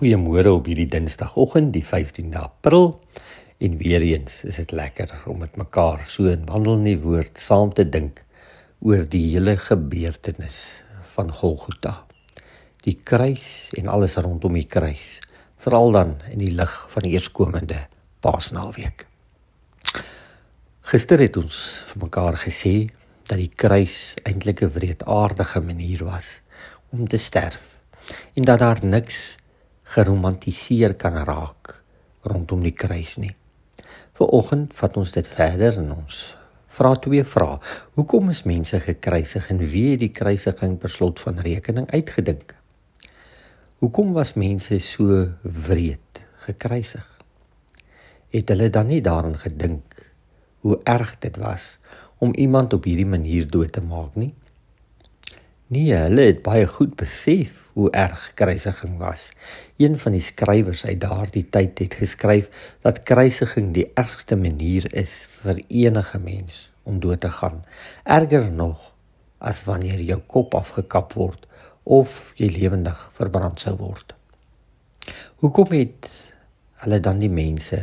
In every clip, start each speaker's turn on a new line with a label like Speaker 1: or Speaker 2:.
Speaker 1: Goeiemôre op hierdie Dinsdagoggend, die 15de April. En weer eens is dit lekker om met mekaar so in Wandel in die Woord saam te dink oor die hele gebeurtenis van Golgotha. Die kruis en alles rondom die kruis, veral dan in die lig van die eerskomende Paasnaweek. Gister het ons vir mekaar gesê dat die kruis eintlik 'n wreedaardige manier was om te sterf en dat daar niks geromantiseer kan raak rondom die kruis nie. Vanoggend vat ons dit verder en ons vra twee vrae. Hoekom is mense gekruisig en wie het die kruisiging per slot van rekening uitgedink? Hoekom was mense so wreed gekruisig? Het hulle dan nie daaraan gedink hoe erg dit was om iemand op hierdie manier dood te maak nie? Nee, hulle het baie goed besef hoe erg kruisiging was. Een van die skrywers uit daardie tyd het geskryf dat kruisiging die ergste manier is vir enige mens om dood te gaan. Erger nog as wanneer jou kop afgekap word of jy lewendig verbrand sou word. Hoekom het hulle dan die mense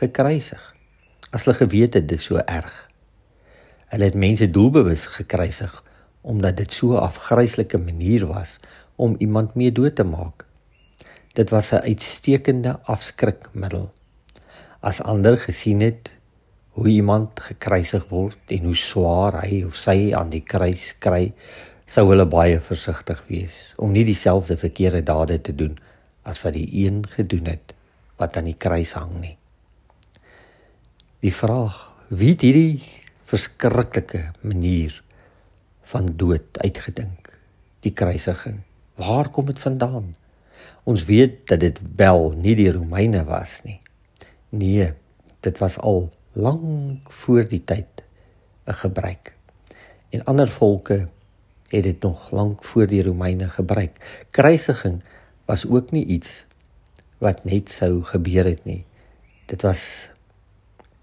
Speaker 1: gekruisig as hulle geweet het dit is so erg? Hulle het mense doelbewus gekruisig omdat dit so 'n afgryslike manier was om iemand mee dood te maak. Dit was 'n uitstekende afskrikmiddel. As ander gesien het hoe iemand gekruisig word en hoe swaar hy of sy aan die kruis kry, sou hulle baie versigtig wees om nie dieselfde verkeerde dade te doen as wat die een gedoen het wat aan die kruis hang nie. Die vraag, wie het hierdie verskriklike manier van dood uitgedink, die kruisiging? Waar kom dit vandaan? Ons weet dat dit wel nie die Romeine was nie. Nee, dit was al lank voor die tyd 'n gebruik. En ander volke het dit nog lank voor die Romeine gebruik. Kruisiging was ook nie iets wat net sou gebeur het nie. Dit was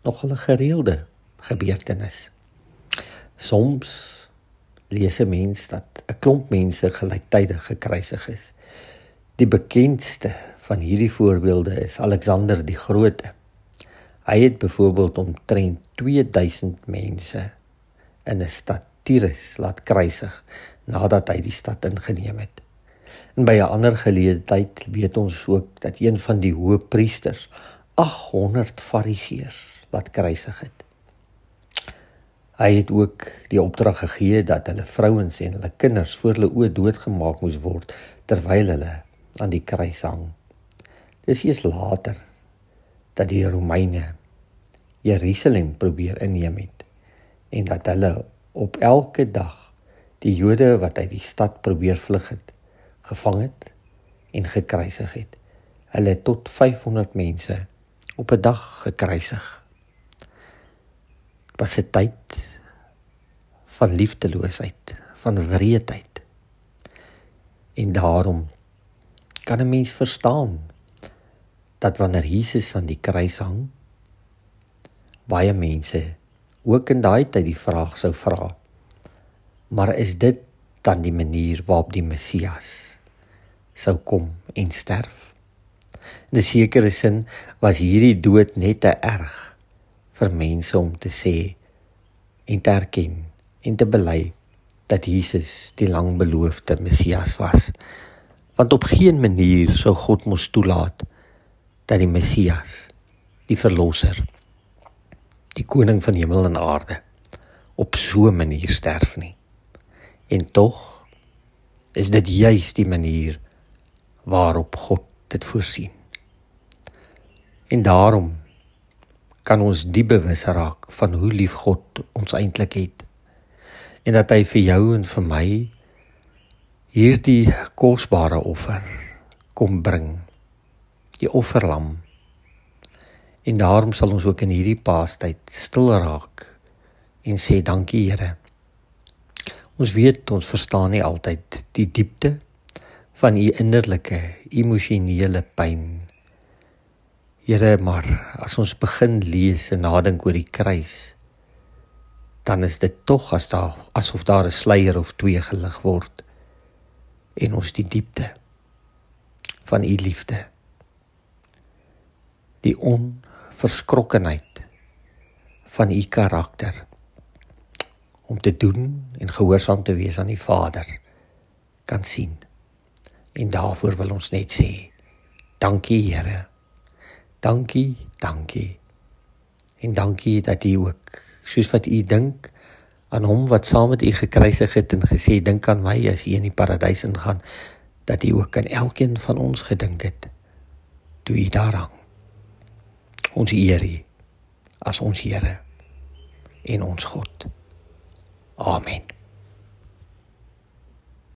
Speaker 1: nogal 'n gereelde gebeurtenis. Soms lees 'n mens dat 'n klomp mense gelyktydig gekruisig is. Die bekendste van hierdie voorbeelde is Alexander die Grote. Hy het byvoorbeeld omtrent 2000 mense in 'n stad Tyrus laat kruisig nadat hy die stad ingeneem het. En by 'n ander geleentheid weet ons ook dat een van die hoëpriesters 800 fariseërs laat kruisig het. Hy het ook die opdrag gegee dat hulle vrouens en hulle kinders voor hulle oë doodgemaak moes word terwyl hulle aan die kruis hang. Dis eers later dat die Romeine Jerusalem probeer inneem het en dat hulle op elke dag die Jode wat uit die stad probeer vlug het, gevang het en gekruisig het. Hulle het tot 500 mense op 'n dag gekruisig. Was 'n tyd van liefdeloosheid, van wreedheid. En daarom kan 'n mens verstaan dat wanneer Jesus aan die kruis hang, baie mense ook in daai tyd die vraag sou vra, maar is dit dan die manier waarop die Messias sou kom en sterf? In 'n sekere sin was hierdie dood net te erg vir mense om te sê en te erken en te bely dat Jesus die langbeloofde Messias was. Want op geen manier sou God mos toelaat dat die Messias, die Verlosser, die Koning van hemel en aarde, op so 'n manier sterf nie. En tog is dit juis die manier waarop God dit voorsien. En daarom kan ons diep bewus raak van hoe lief God ons eintlik het. En dat hy vir jou en vir my hierdie kosbare offer kom bring, die offerlam. En daarom sal ons ook in hierdie Paastyd stil raak en sê dankie Here. Ons weet, ons verstaan nie altyd die diepte van u innerlike, emosionele pyn. Here, maar as ons begin lees en nadink oor die kruis, dan is dit tog asof daar 'n sluier of twee gelig word en ons die diepte van u liefde, die onverskrokkenheid van u karakter, om te doen en gehoorsaam te wees aan die Vader, kan sien. En daarvoor wil ons net sê, dankie Here, dankie, dankie, en dankie dat u ook, soos wat u dink, aan hom wat saam met u gekruisig het en gesê, dink aan my as u in die paradys ingaan, dat u ook aan elkeen van ons gedink het, toe u daar hang. Ons eer u, as ons Here, en ons God. Amen.